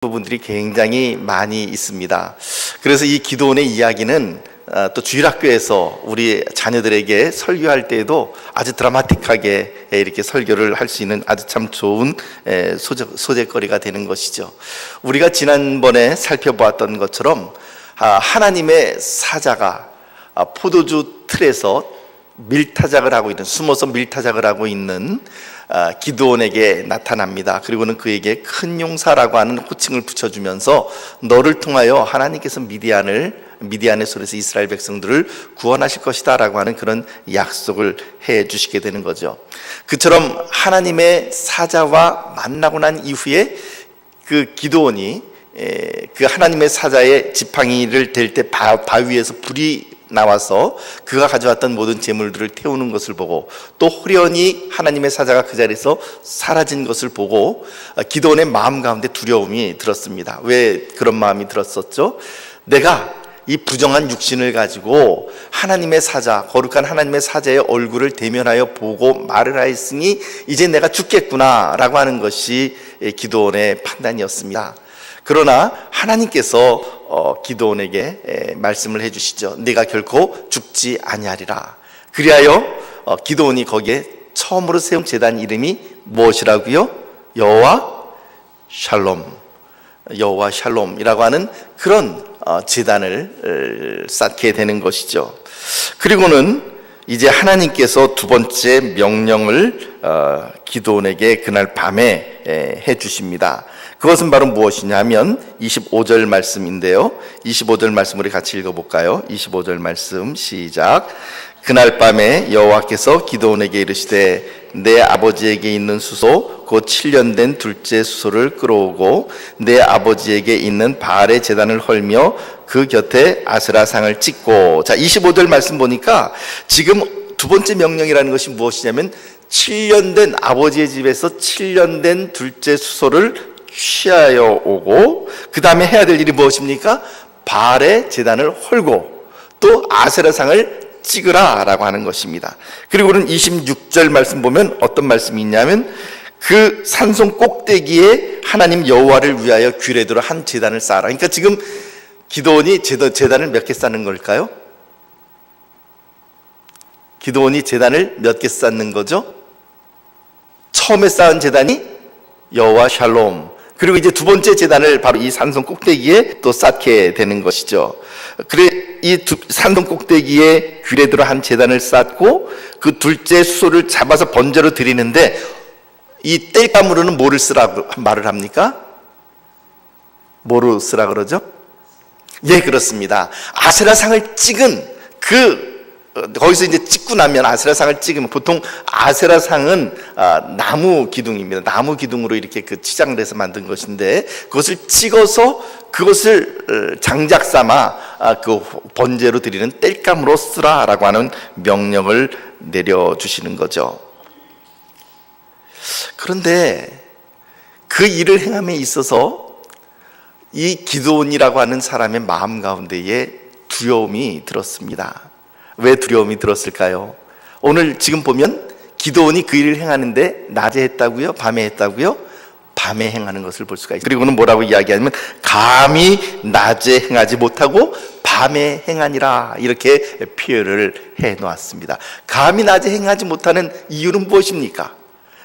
부분들이 굉장히 많이 있습니다. 그래서 이 기도원의 이야기는 또 주일학교에서 우리 자녀들에게 설교할 때에도 아주 드라마틱하게 이렇게 설교를 할 수 있는 아주 참 좋은 소재거리가 되는 것이죠. 우리가 지난번에 살펴보았던 것처럼 하나님의 사자가 포도주 틀에서 밀타작을 하고 있는, 숨어서 밀타작을 하고 있는 기드온에게 나타납니다. 그리고는 그에게 큰 용사라고 하는 호칭을 붙여주면서 너를 통하여 하나님께서 미디안의 손에서 이스라엘 백성들을 구원하실 것이다 라고 하는 그런 약속을 해 주시게 되는 거죠. 그처럼 하나님의 사자와 만나고 난 이후에 그 기드온이 그 하나님의 사자의 지팡이를 댈 때 바위에서 불이 나와서 그가 가져왔던 모든 재물들을 태우는 것을 보고 또 호련히 하나님의 사자가 그 자리에서 사라진 것을 보고 기드온의 마음 가운데 두려움이 들었습니다. 왜 그런 마음이 들었었죠? 내가 이 부정한 육신을 가지고 하나님의 사자, 거룩한 하나님의 사자의 얼굴을 대면하여 보고 말을 하였으니 이제 내가 죽겠구나 라고 하는 것이 기드온의 판단이었습니다. 그러나 하나님께서 기드온에게 말씀을 해주시죠. 네가 결코 죽지 아니하리라. 그리하여 기드온이 거기에 처음으로 세운 제단 이름이 무엇이라고요? 여호와 샬롬이라고 하는 그런 제단을 쌓게 되는 것이죠. 그리고는 이제 하나님께서 두 번째 명령을 기드온에게 그날 밤에 해 주십니다. 그것은 바로 무엇이냐면 25절 말씀인데요. 25절 말씀 우리 같이 읽어볼까요? 25절 말씀 시작. 그날 밤에 여호와께서 기드온에게 이르시되 내 아버지에게 있는 수소 곧 7년 된 둘째 수소를 끌어오고 내 아버지에게 있는 바알의 제단을 헐며 그 곁에 아스라상을 찍고. 자, 25절 말씀 보니까 지금 두 번째 명령이라는 것이 무엇이냐면 7년 된 아버지의 집에서 7년 된 둘째 수소를 취하여 오고 그 다음에 해야 될 일이 무엇입니까? 바알의 제단을 헐고 또 아세라상을 찍으라 라고 하는 것입니다. 그리고는 26절 말씀 보면 어떤 말씀이 있냐면 그 산성 꼭대기에 하나님 여호와를 위하여 규례대로 한 제단을 쌓아라. 그러니까 지금 기드온이 제단을 몇 개 쌓는 걸까요? 기드온이 제단을 몇 개 쌓는 거죠? 처음에 쌓은 제단이 여호와 샬롬, 그리고 이제 두 번째 제단을 바로 이 산성 꼭대기에 또 쌓게 되는 것이죠. 그래 이 산성 꼭대기에 규례대로 한 제단을 쌓고 그 둘째 수소를 잡아서 번제로 드리는데 이 땔감으로는 뭐를 쓰라고 말을 합니까? 뭐로 쓰라 그러죠? 예, 그렇습니다. 아세라상을 찍은 거기서 이제 찍고 나면 아세라상을 찍으면 보통 아세라상은 나무 기둥입니다. 나무 기둥으로 이렇게 그 치장을 해서 만든 것인데 그것을 찍어서 그것을 장작 삼아 그 번제로 드리는 땔감으로 쓰라라고 하는 명령을 내려주시는 거죠. 그런데 그 일을 행함에 있어서 이 기드온이라고 하는 사람의 마음 가운데에 두려움이 들었습니다. 왜 두려움이 들었을까요? 오늘 지금 보면 기드온이 그 일을 행하는데 낮에 했다고요? 밤에 했다고요? 밤에 행하는 것을 볼 수가 있어요. 그리고는 뭐라고 이야기하냐면 감히 낮에 행하지 못하고 밤에 행하니라 이렇게 표현을 해 놓았습니다. 감히 낮에 행하지 못하는 이유는 무엇입니까?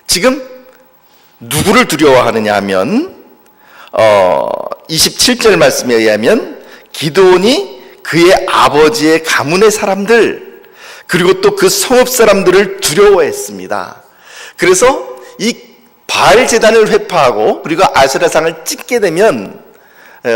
지금 누구를 두려워하느냐 하면 27절 말씀에 의하면 기드온이 그의 아버지의 가문의 사람들 그리고 또 그 성읍 사람들을 두려워했습니다. 그래서 이 바알 제단을 회파하고 그리고 아세라상을 찍게 되면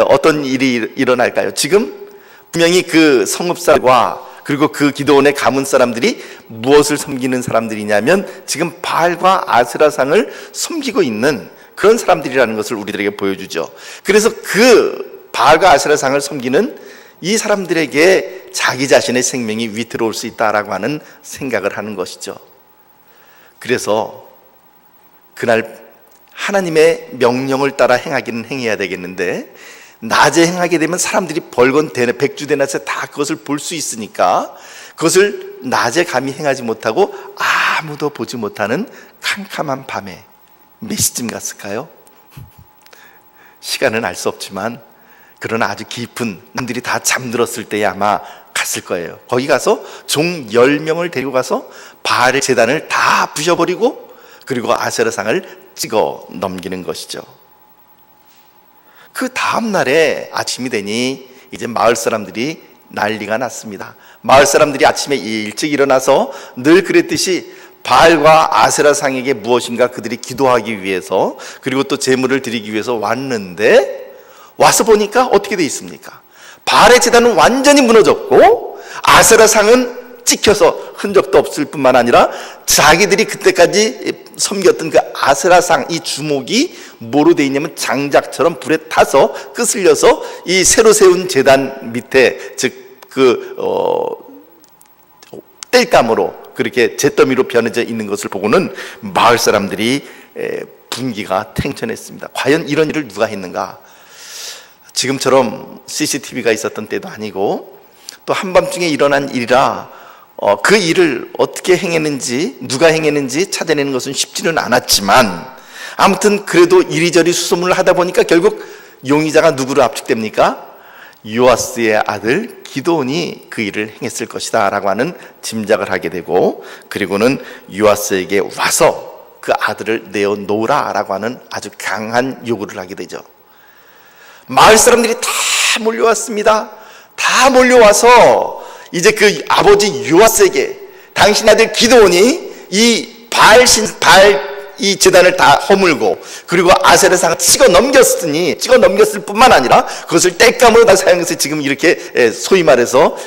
어떤 일이 일어날까요? 지금 분명히 그 성읍 사람과 그리고 그 기드온의 가문 사람들이 무엇을 섬기는 사람들이냐면 지금 바알과 아세라상을 섬기고 있는 그런 사람들이라는 것을 우리들에게 보여주죠. 그래서 그 바알과 아세라상을 섬기는 이 사람들에게 자기 자신의 생명이 위태로울 수 있다라고 하는 생각을 하는 것이죠. 그래서 그날 하나님의 명령을 따라 행하기는 행해야 되겠는데 낮에 행하게 되면 사람들이 벌건대낮 백주대낮에 다 그것을 볼 수 있으니까 그것을 낮에 감히 행하지 못하고 아무도 보지 못하는 캄캄한 밤에 몇 시쯤 갔을까요? 시간은 알 수 없지만 그러나 아주 깊은 남들이 다 잠들었을 때에 아마 갔을 거예요. 거기 가서 종 10명을 데리고 가서 바알의 제단을 다 부셔버리고 그리고 아세라상을 찍어 넘기는 것이죠. 그 다음 날에 아침이 되니 이제 마을 사람들이 난리가 났습니다. 마을 사람들이 아침에 일찍 일어나서 늘 그랬듯이 바알과 아세라상에게 무엇인가 그들이 기도하기 위해서 그리고 또 제물을 드리기 위해서 왔는데 와서 보니까 어떻게 돼 있습니까? 바알의 제단은 완전히 무너졌고 아세라상은 찍혀서 흔적도 없을 뿐만 아니라 자기들이 그때까지 섬겼던 그 아세라상 이 주목이 뭐로 돼 있냐면 장작처럼 불에 타서 끄슬려서 이 새로 세운 제단 밑에 즉 땔감으로 그렇게 잿더미로 변해져 있는 것을 보고는 마을 사람들이 분기가 탱천했습니다. 과연 이런 일을 누가 했는가? 지금처럼 CCTV가 있었던 때도 아니고 또 한밤중에 일어난 일이라 그 일을 어떻게 행했는지 누가 행했는지 찾아내는 것은 쉽지는 않았지만 아무튼 그래도 이리저리 수소문을 하다 보니까 결국 용의자가 누구로 압축됩니까? 요아스의 아들 기드온이 그 일을 행했을 것이다 라고 하는 짐작을 하게 되고 그리고는 요아스에게 와서 그 아들을 내어놓으라 라고 하는 아주 강한 요구를 하게 되죠. 마을 사람들이 다 몰려왔습니다. 다 몰려와서 이제 그 아버지 요아스에게 당신 아들 기드온이 이 바알 이 제단을 다 허물고 그리고 아세라상을 찍어 넘겼을 뿐만 아니라 그것을 땔감으로 다 사용해서 지금 이렇게 소위 말해서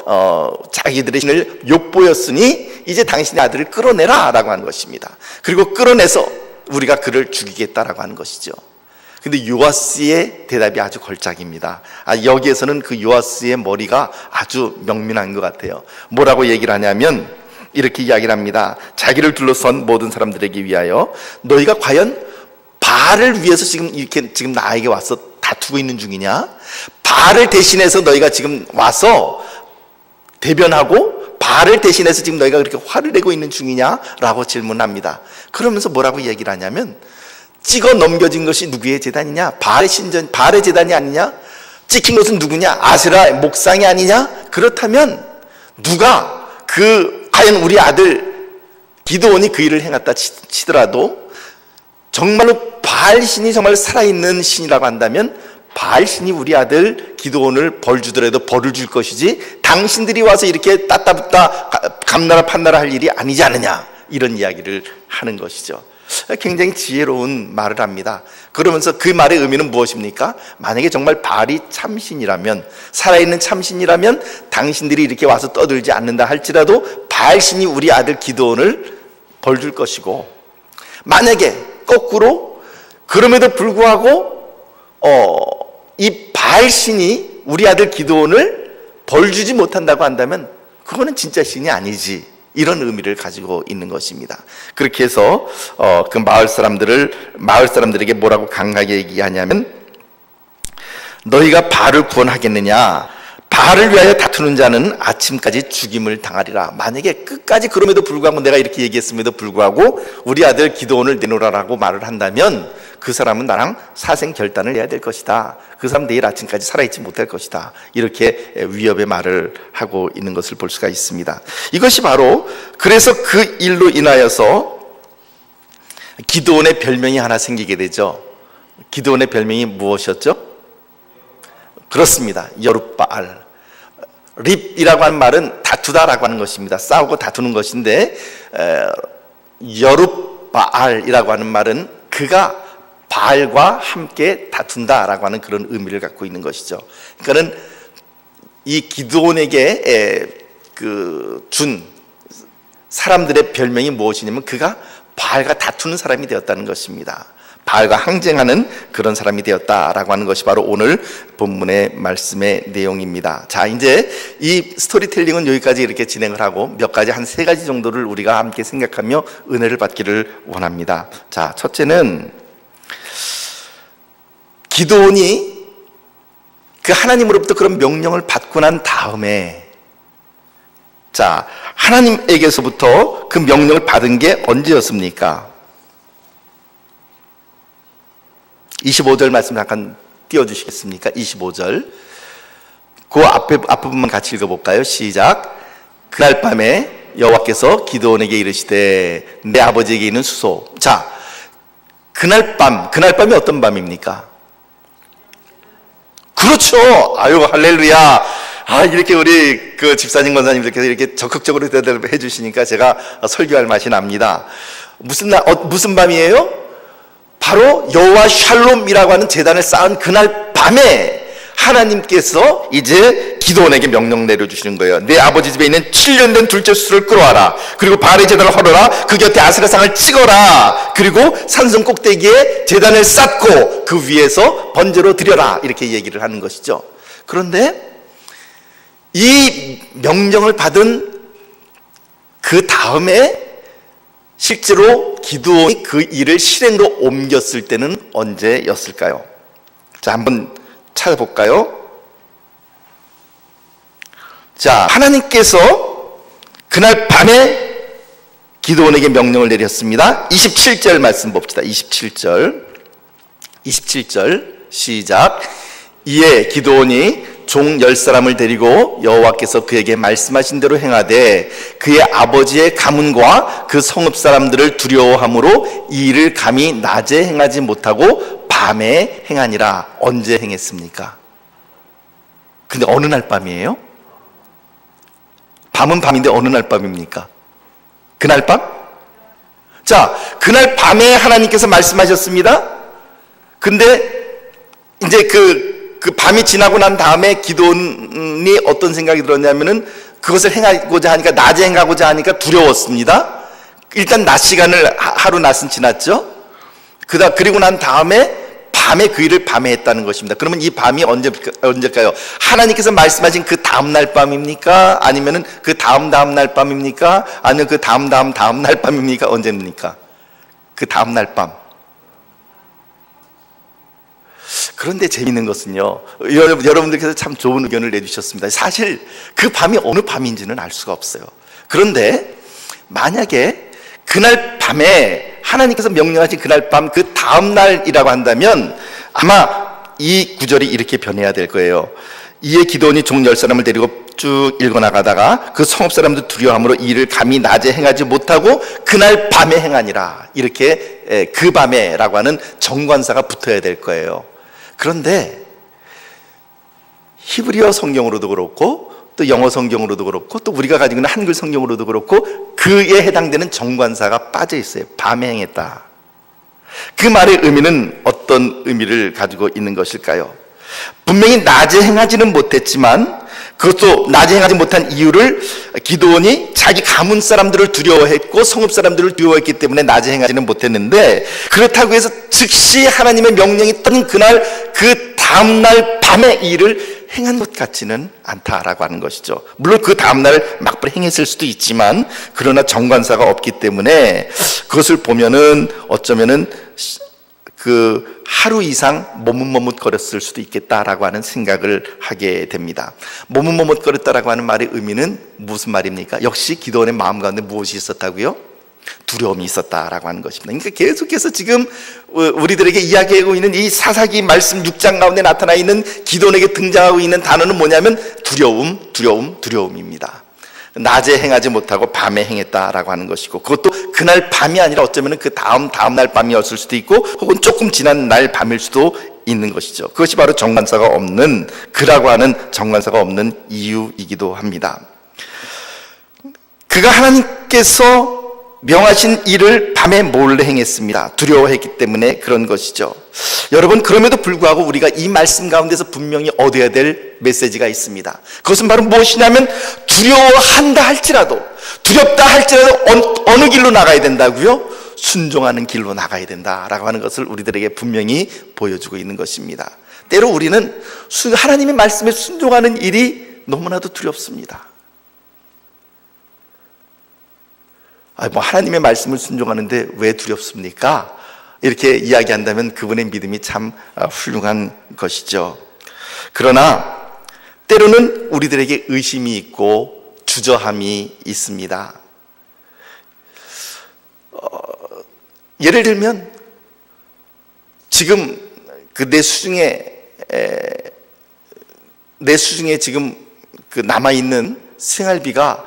자기들의 신을 욕보였으니 이제 당신의 아들을 끌어내라 라고 하는 것입니다. 그리고 끌어내서 우리가 그를 죽이겠다라고 하는 것이죠. 근데 요아스의 대답이 아주 걸작입니다. 여기에서는 그 요아스의 머리가 아주 명민한 것 같아요. 뭐라고 얘기를 하냐면 이렇게 이야기를 합니다. 자기를 둘러선 모든 사람들에게 위하여 너희가 과연 바알을 위해서 지금 나에게 와서 다투고 있는 중이냐? 바알을 대신해서 너희가 지금 와서 대변하고 바알을 대신해서 지금 너희가 그렇게 화를 내고 있는 중이냐? 라고 질문합니다. 그러면서 뭐라고 얘기를 하냐면 찍어 넘겨진 것이 누구의 제단이냐? 바알의 제단이 아니냐? 찍힌 것은 누구냐? 아세라의 목상이 아니냐? 그렇다면 누가 과연 우리 아들 기드온이 그 일을 행했다 치더라도 정말로 바알 신이 정말 살아있는 신이라고 한다면 바알 신이 우리 아들 기드온을 벌 주더라도 벌을 줄 것이지 당신들이 와서 이렇게 따따붙다 감나라 판나라 할 일이 아니지 않느냐 이런 이야기를 하는 것이죠. 굉장히 지혜로운 말을 합니다. 그러면서 그 말의 의미는 무엇입니까? 만약에 정말 바알이 참신이라면 살아있는 참신이라면 당신들이 이렇게 와서 떠들지 않는다 할지라도 바알신이 우리 아들 기드온을 벌줄 것이고 만약에 거꾸로 그럼에도 불구하고 이 바알신이 우리 아들 기드온을 벌주지 못한다고 한다면 그거는 진짜 신이 아니지 이런 의미를 가지고 있는 것입니다. 그렇게 해서 그 마을 사람들에게 뭐라고 강하게 얘기하냐면 너희가 바알을 구원하겠느냐? 바알을 위하여 다투는 자는 아침까지 죽임을 당하리라. 만약에 끝까지 그럼에도 불구하고 내가 이렇게 얘기했음에도 불구하고 우리 아들 기드온을 내놓으라고 말을 한다면 그 사람은 나랑 사생 결단을 해야 될 것이다. 그 사람 내일 아침까지 살아있지 못할 것이다. 이렇게 위협의 말을 하고 있는 것을 볼 수가 있습니다. 이것이 바로 그래서 그 일로 인하여서 기드온의 별명이 하나 생기게 되죠. 기드온의 별명이 무엇이었죠? 그렇습니다. 여룻바알. 립이라고 하는 말은 다투다라고 하는 것입니다. 싸우고 다투는 것인데 여룻바알이라고 하는 말은 그가 바알과 함께 다툰다라고 하는 그런 의미를 갖고 있는 것이죠. 그러니까는 이 기드온에게 준 사람들의 별명이 무엇이냐면 그가 바알과 다투는 사람이 되었다는 것입니다. 바알과 항쟁하는 그런 사람이 되었다라고 하는 것이 바로 오늘 본문의 말씀의 내용입니다. 자, 이제 이 스토리텔링은 여기까지 이렇게 진행을 하고 몇 가지 한 3가지 정도를 우리가 함께 생각하며 은혜를 받기를 원합니다. 자, 첫째는 기드온이 그 하나님으로부터 그런 명령을 받고 난 다음에 자, 하나님에게서부터 그 명령을 받은 게 언제였습니까? 25절 말씀 잠깐 띄워주시겠습니까? 25절. 그 앞부분만 같이 읽어볼까요? 시작. 그날 밤에 여호와께서 기드온에게 이르시되 내 아버지에게 있는 수소. 자, 그날 밤이 어떤 밤입니까? 그렇죠. 아유, 할렐루야. 이렇게 우리 그 집사님 권사님들께서 이렇게 적극적으로 대답해 주시니까 제가 설교할 맛이 납니다. 무슨 밤이에요? 바로 여호와 샬롬이라고 하는 제단을 쌓은 그날 밤에 하나님께서 이제 기드온에게 명령 내려주시는 거예요. 내 아버지 집에 있는 7년 된 둘째 수를 끌어와라. 그리고 바알의 제단을 헐어라. 그 곁에 아세라상을 찍어라. 그리고 산성 꼭대기에 제단을 쌓고 그 위에서 번제로 드려라. 이렇게 얘기를 하는 것이죠. 그런데 이 명령을 받은 그 다음에 실제로 기드온이 그 일을 실행으로 옮겼을 때는 언제였을까요? 자, 한번 찾아볼까요? 자, 하나님께서 그날 밤에 기드온에게 명령을 내렸습니다. 27절 말씀 봅시다. 27절 시작. 이에 기드온이 종 10사람을 데리고 여호와께서 그에게 말씀하신 대로 행하되 그의 아버지의 가문과 그 성읍 사람들을 두려워함으로 이 일을 감히 낮에 행하지 못하고 밤에 행하니라. 언제 행했습니까? 근데 어느 날 밤이에요? 밤은 밤인데 어느 날 밤입니까? 그날 밤? 자, 그날 밤에 하나님께서 말씀하셨습니다. 근데 이제 그 밤이 지나고 난 다음에 기드온이 어떤 생각이 들었냐면은 그것을 행하고자 하니까, 낮에 행하고자 하니까 두려웠습니다. 일단 낮 시간을 하루 낮은 지났죠. 그리고 난 다음에 밤에 그 일을 밤에 했다는 것입니다. 그러면 이 밤이 언제일까요? 하나님께서 말씀하신 그 다음 날 밤입니까? 아니면은 그 다음 날 밤입니까? 아니면 그 다음 날 밤입니까? 언제입니까? 그 다음 날 밤. 그런데 재미있는 것은요, 여러분들께서 참 좋은 의견을 내주셨습니다. 사실 그 밤이 어느 밤인지는 알 수가 없어요. 그런데 만약에 그날 밤에 하나님께서 명령하신 그날 밤, 그 다음 날이라고 한다면 아마 이 구절이 이렇게 변해야 될 거예요. 이에 기드온이 종 10사람을 데리고 쭉 읽어나가다가 그 성읍 사람들 두려워함으로 이 일을 감히 낮에 행하지 못하고 그날 밤에 행하니라. 이렇게 그 밤에라고 하는 정관사가 붙어야 될 거예요. 그런데 히브리어 성경으로도 그렇고 또 영어 성경으로도 그렇고 또 우리가 가지고 있는 한글 성경으로도 그렇고 그에 해당되는 정관사가 빠져 있어요. 밤에 행했다. 그 말의 의미는 어떤 의미를 가지고 있는 것일까요? 분명히 낮에 행하지는 못했지만 그것도 낮에 행하지 못한 이유를 기드온이 자기 가문 사람들을 두려워했고 성읍 사람들을 두려워했기 때문에 낮에 행하지는 못했는데, 그렇다고 해서 즉시 하나님의 명령이 뜬 그날 그 다음날 밤에 이 일을 행한 것 같지는 않다라고 하는 것이죠. 물론 그 다음날 막바로 행했을 수도 있지만 그러나 정관사가 없기 때문에 그것을 보면은 어쩌면은 그 하루 이상 머뭇머뭇거렸을 수도 있겠다라고 하는 생각을 하게 됩니다. 머뭇머뭇거렸다라고 하는 말의 의미는 무슨 말입니까? 역시 기드온의 마음 가운데 무엇이 있었다고요? 두려움이 있었다라고 하는 것입니다. 그러니까 계속해서 지금 우리들에게 이야기하고 있는 이 사사기 말씀 6장 가운데 나타나 있는 기드온에게 등장하고 있는 단어는 뭐냐면 두려움입니다. 낮에 행하지 못하고 밤에 행했다라고 하는 것이고, 그것도 그날 밤이 아니라 어쩌면 그 다음 날 밤이었을 수도 있고 혹은 조금 지난 날 밤일 수도 있는 것이죠. 그것이 바로 정관사가 없는, 그라고 하는 정관사가 없는 이유이기도 합니다. 그가 하나님께서 명하신 일을 밤에 몰래 행했습니다. 두려워했기 때문에 그런 것이죠. 여러분, 그럼에도 불구하고 우리가 이 말씀 가운데서 분명히 얻어야 될 메시지가 있습니다. 그것은 바로 무엇이냐면 두려워한다 할지라도, 두렵다 할지라도 어느 길로 나가야 된다고요? 순종하는 길로 나가야 된다라고 하는 것을 우리들에게 분명히 보여주고 있는 것입니다. 때로 우리는 하나님의 말씀에 순종하는 일이 너무나도 두렵습니다. 하나님의 말씀을 순종하는데 왜 두렵습니까? 이렇게 이야기한다면 그분의 믿음이 참 훌륭한 것이죠. 그러나 때로는 우리들에게 의심이 있고 주저함이 있습니다. 예를 들면 지금 그 내 수중에 내 수중에 지금 그 남아있는 생활비가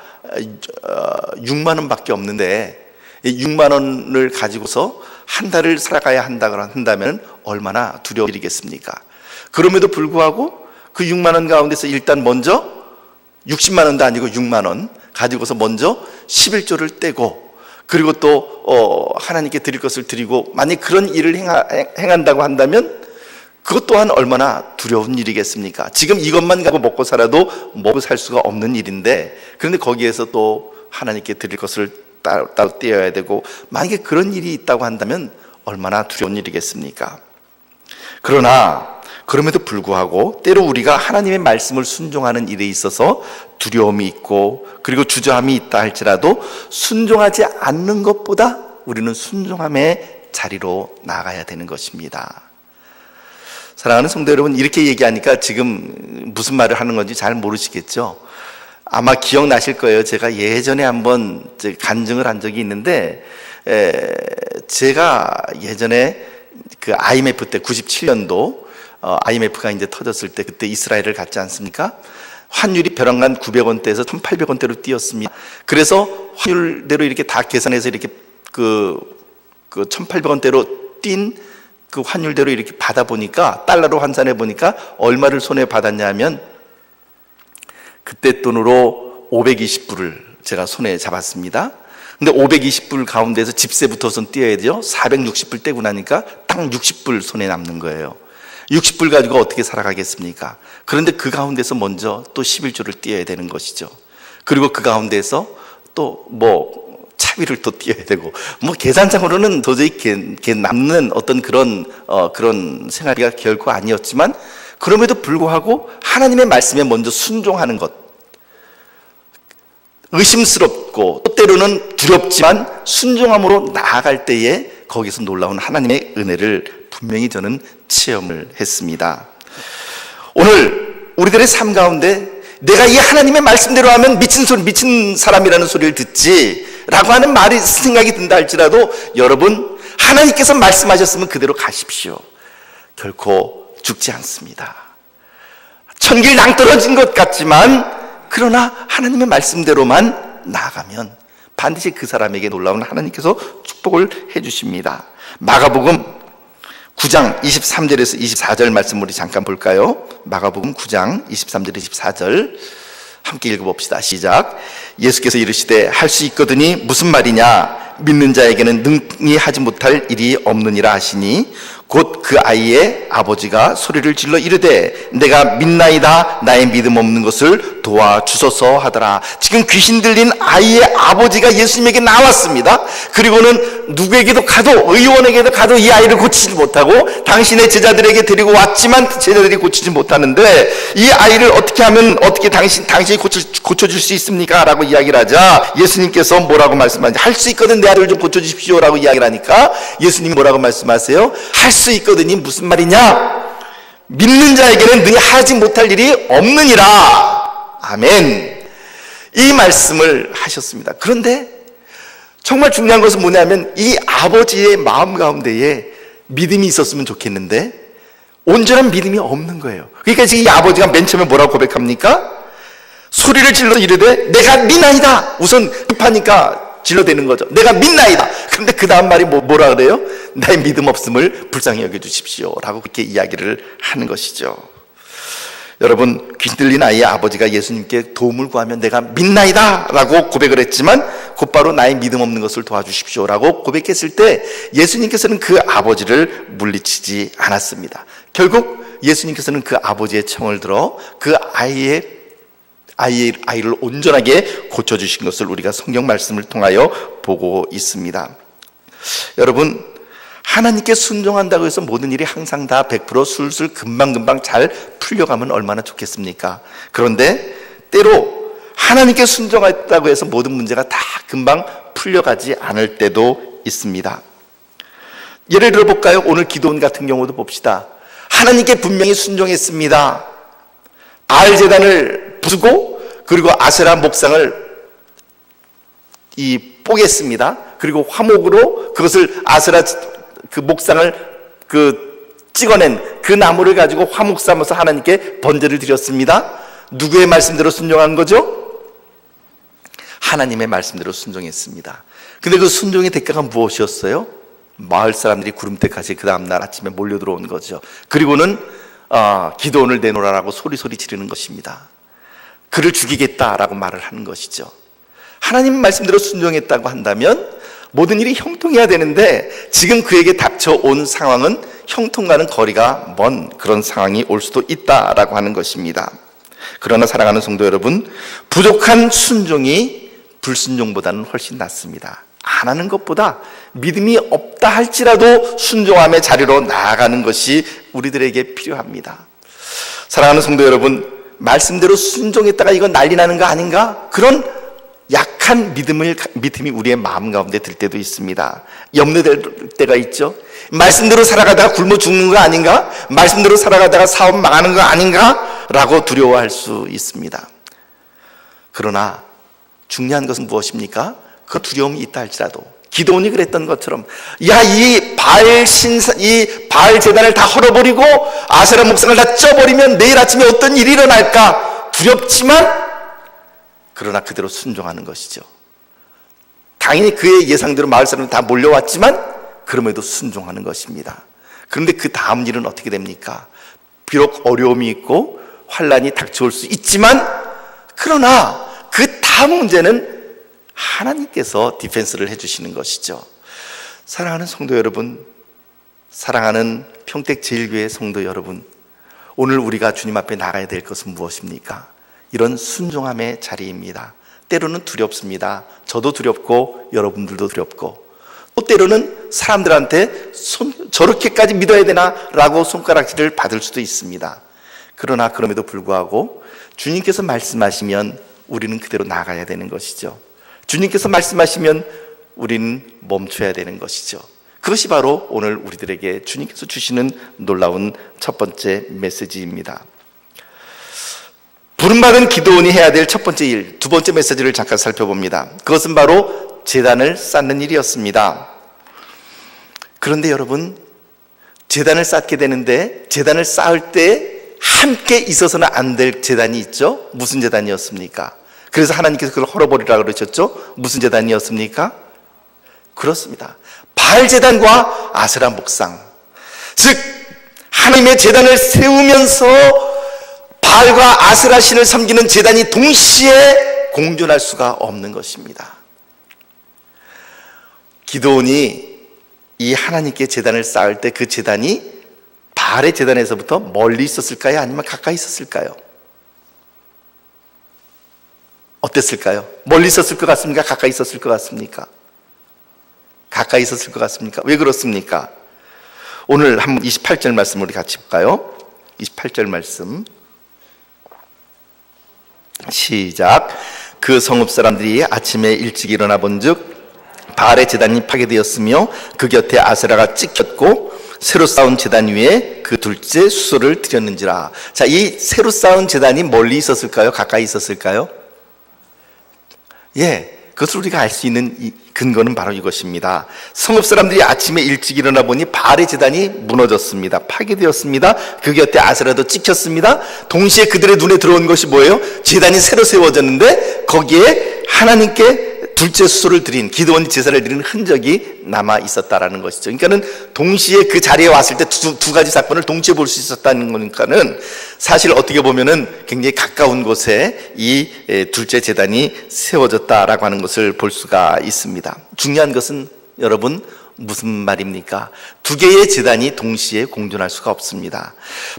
6만 원밖에 없는데 6만 원을 가지고서 한 달을 살아가야 한다면 얼마나 두려운 일이겠습니까? 그럼에도 불구하고 그 6만 원 가운데서 일단 먼저 60만 원도 아니고 6만 원 가지고서 먼저 11조를 떼고, 그리고 또 하나님께 드릴 것을 드리고, 만약 그런 일을 행한다고 한다면 그것 또한 얼마나 두려운 일이겠습니까? 지금 이것만 가지고 먹고 살아도 먹고 살 수가 없는 일인데, 그런데 거기에서 또 하나님께 드릴 것을 따로 떼어야 되고, 만약에 그런 일이 있다고 한다면 얼마나 두려운 일이겠습니까? 그러나 그럼에도 불구하고 때로 우리가 하나님의 말씀을 순종하는 일에 있어서 두려움이 있고, 그리고 주저함이 있다 할지라도 순종하지 않는 것보다 우리는 순종함의 자리로 나아가야 되는 것입니다. 사랑하는 성도 여러분, 이렇게 얘기하니까 지금 무슨 말을 하는 건지 잘 모르시겠죠? 아마 기억나실 거예요. 제가 예전에 한번 간증을 한 적이 있는데, 제가 예전에 그 IMF 때 97년도 IMF가 이제 터졌을 때, 그때 이스라엘을 갔지 않습니까? 환율이 벼랑간 900원대에서 1800원대로 뛰었습니다. 그래서 환율대로 이렇게 다 계산해서 이렇게 그 1800원대로 뛴 그 환율대로 이렇게 받아보니까, 달러로 환산해 보니까 얼마를 손에 받았냐 하면, 그때 돈으로 520불을 제가 손에 잡았습니다. 근데 520불 가운데서 집세부터선 떼어야 되죠. 460불 떼고 나니까 딱 60불 손에 남는 거예요. 60불 가지고 어떻게 살아가겠습니까? 그런데 그 가운데서 먼저 또 11조를 떼어야 되는 것이죠. 그리고 그 가운데서 또 차비를 또 떼어야 되고, 계산상으로는 도저히 남는 어떤 그런 생활비가 결코 아니었지만, 그럼에도 불구하고 하나님의 말씀에 먼저 순종하는 것, 의심스럽고 또 때로는 두렵지만 순종함으로 나아갈 때에 거기서 놀라운 하나님의 은혜를 분명히 저는 체험을 했습니다. 오늘 우리들의 삶 가운데 내가 이 하나님의 말씀대로 하면 미친 사람이라는 소리를 듣지 라고 하는 말이 생각이 든다 할지라도, 여러분, 하나님께서 말씀하셨으면 그대로 가십시오. 결코 죽지 않습니다. 천길 낭떠러진 것 같지만, 그러나 하나님의 말씀대로만 나아가면 반드시 그 사람에게 놀라운 하나님께서 축복을 해주십니다. 마가복음 9장 23절에서 24절 말씀 우리 잠깐 볼까요? 마가복음 9장 23절 24절 함께 읽어봅시다. 시작. 예수께서 이르시되 할 수 있거든이 무슨 말이냐? 믿는 자에게는 능히 하지 못할 일이 없느니라 하시니, 곧 그 아이의 아버지가 소리를 질러 이르되 내가 믿나이다, 나의 믿음 없는 것을 도와주소서 하더라. 지금 귀신 들린 아이의 아버지가 예수님에게 나왔습니다. 그리고는 누구에게도 가도, 의원에게도 가도 이 아이를 고치지 못하고 당신의 제자들에게 데리고 왔지만 제자들이 고치지 못하는데, 이 아이를 어떻게 하면 당신이 고쳐줄 수 있습니까? 라고 이야기를 하자 예수님께서 뭐라고 말씀하는지, 할 수 있거든 내 아이를 좀 고쳐주십시오 라고 이야기를 하니까 예수님이 뭐라고 말씀하세요? 할 수 있거든이 무슨 말이냐? 믿는 자에게는 능히 하지 못할 일이 없느니라. 아멘. 이 말씀을 하셨습니다. 그런데 정말 중요한 것은 뭐냐면, 이 아버지의 마음 가운데에 믿음이 있었으면 좋겠는데 온전한 믿음이 없는 거예요. 그러니까 지금 이 아버지가 맨 처음에 뭐라고 고백합니까? 소리를 질러 이르되 내가 믿나이다. 우선 급하니까 질러대는 거죠. 내가 믿나이다. 그런데 그 다음 말이 뭐라 그래요? 나의 믿음 없음을 불쌍히 여겨주십시오 라고 그렇게 이야기를 하는 것이죠. 여러분, 귀신 들린 아이의 아버지가 예수님께 도움을 구하면 내가 믿나이다 라고 고백을 했지만, 곧바로 나의 믿음 없는 것을 도와주십시오 라고 고백했을 때 예수님께서는 그 아버지를 물리치지 않았습니다. 결국 예수님께서는 그 아버지의 청을 들어 그 아이를 온전하게 고쳐주신 것을 우리가 성경 말씀을 통하여 보고 있습니다. 여러분, 하나님께 순종한다고 해서 모든 일이 항상 다 100% 술술 금방금방 잘 풀려가면 얼마나 좋겠습니까? 그런데 때로 하나님께 순종했다고 해서 모든 문제가 다 금방 풀려가지 않을 때도 있습니다. 예를 들어볼까요? 오늘 기도원 같은 경우도 봅시다. 하나님께 분명히 순종했습니다. 아알제단을 부수고, 그리고 아세라 목상을 뽀겠습니다. 그리고 화목으로 그것을 아세라 그 목상을 찍어낸 그 나무를 가지고 화목 삼아서 하나님께 번제를 드렸습니다. 누구의 말씀대로 순종한 거죠? 하나님의 말씀대로 순종했습니다. 근데 그 순종의 대가가 무엇이었어요? 마을 사람들이 구름대까지 그 다음날 아침에 몰려 들어온 거죠. 그리고는 기도원을 내놓으라고 소리소리 지르는 것입니다. 그를 죽이겠다라고 말을 하는 것이죠. 하나님 말씀대로 순종했다고 한다면 모든 일이 형통해야 되는데 지금 그에게 닥쳐온 상황은 형통과는 거리가 먼 그런 상황이 올 수도 있다라고 하는 것입니다. 그러나 사랑하는 성도 여러분, 부족한 순종이 불순종보다는 훨씬 낫습니다. 안 하는 것보다 믿음이 없다 할지라도 순종함의 자리로 나아가는 것이 우리들에게 필요합니다. 사랑하는 성도 여러분, 말씀대로 순종했다가 이거 난리 나는 거 아닌가? 그런 약한 믿음이 우리의 마음 가운데 들 때도 있습니다. 염려될 때가 있죠. 말씀대로 살아가다가 굶어 죽는 거 아닌가? 말씀대로 살아가다가 사업 망하는 거 아닌가? 라고 두려워할 수 있습니다. 그러나 중요한 것은 무엇입니까? 그 두려움이 있다 할지라도 기도원이 그랬던 것처럼 이 바알 제단을 다 헐어버리고 아세라 목상을 다 쪄버리면 내일 아침에 어떤 일이 일어날까 두렵지만 그러나 그대로 순종하는 것이죠. 당연히 그의 예상대로 마을 사람들 다 몰려왔지만 그럼에도 순종하는 것입니다. 그런데 그 다음 일은 어떻게 됩니까? 비록 어려움이 있고 환란이 닥쳐올 수 있지만 그러나 그 다음 문제는 하나님께서 디펜스를 해주시는 것이죠. 사랑하는 성도 여러분, 사랑하는 평택제일교회 성도 여러분, 오늘 우리가 주님 앞에 나가야 될 것은 무엇입니까? 이런 순종함의 자리입니다. 때로는 두렵습니다. 저도 두렵고 여러분들도 두렵고 또 때로는 사람들한테 저렇게까지 믿어야 되나? 라고 손가락질을 받을 수도 있습니다. 그러나 그럼에도 불구하고 주님께서 말씀하시면 우리는 그대로 나가야 되는 것이죠. 주님께서 말씀하시면 우리는 멈춰야 되는 것이죠. 그것이 바로 오늘 우리들에게 주님께서 주시는 놀라운 첫 번째 메시지입니다. 부름받은 기도원이 해야 될 첫 번째 일, 두 번째 메시지를 잠깐 살펴봅니다. 그것은 바로 제단을 쌓는 일이었습니다. 그런데 여러분, 제단을 쌓게 되는데 제단을 쌓을 때 함께 있어서는 안 될 제단이 있죠. 무슨 제단이었습니까? 그래서 하나님께서 그걸 헐어버리라고 그러셨죠. 무슨 제단이었습니까? 그렇습니다. 바알 제단과 아세라 목상, 즉 하나님의 제단을 세우면서 바알과 아세라 신을 섬기는 제단이 동시에 공존할 수가 없는 것입니다. 기도원이 이 하나님께 제단을 쌓을 때 그 제단이 바알의 제단에서부터 멀리 있었을까요? 아니면 가까이 있었을까요? 어땠을까요? 멀리 있었을 것 같습니까? 가까이 있었을 것 같습니까? 가까이 있었을 것 같습니까? 왜 그렇습니까? 오늘 한번 28절 말씀 우리 같이 볼까요? 28절 말씀 시작. 그 성읍 사람들이 아침에 일찍 일어나 본즉 바알의 제단이 파괴되었으며 그 곁에 아세라가 찍혔고 새로 쌓은 제단 위에 그 둘째 수소를 드렸는지라. 자, 이 새로 쌓은 제단이 멀리 있었을까요? 가까이 있었을까요? 그것을 우리가 알 수 있는 근거는 바로 이것입니다. 성읍 사람들이 아침에 일찍 일어나 보니 바알의 제단이 무너졌습니다. 파괴되었습니다. 그 곁에 아세라도 찍혔습니다. 동시에 그들의 눈에 들어온 것이 뭐예요? 제단이 새로 세워졌는데 거기에 하나님께 둘째 수소를 드린, 기도원이 제사를 드리는 흔적이 남아 있었다라는 것이죠. 그러니까는 동시에 그 자리에 왔을 때 두 가지 사건을 동시에 볼 수 있었다는 거니까는 사실 어떻게 보면은 굉장히 가까운 곳에 이 둘째 제단이 세워졌다라고 하는 것을 볼 수가 있습니다. 중요한 것은 여러분 무슨 말입니까? 두 개의 제단이 동시에 공존할 수가 없습니다.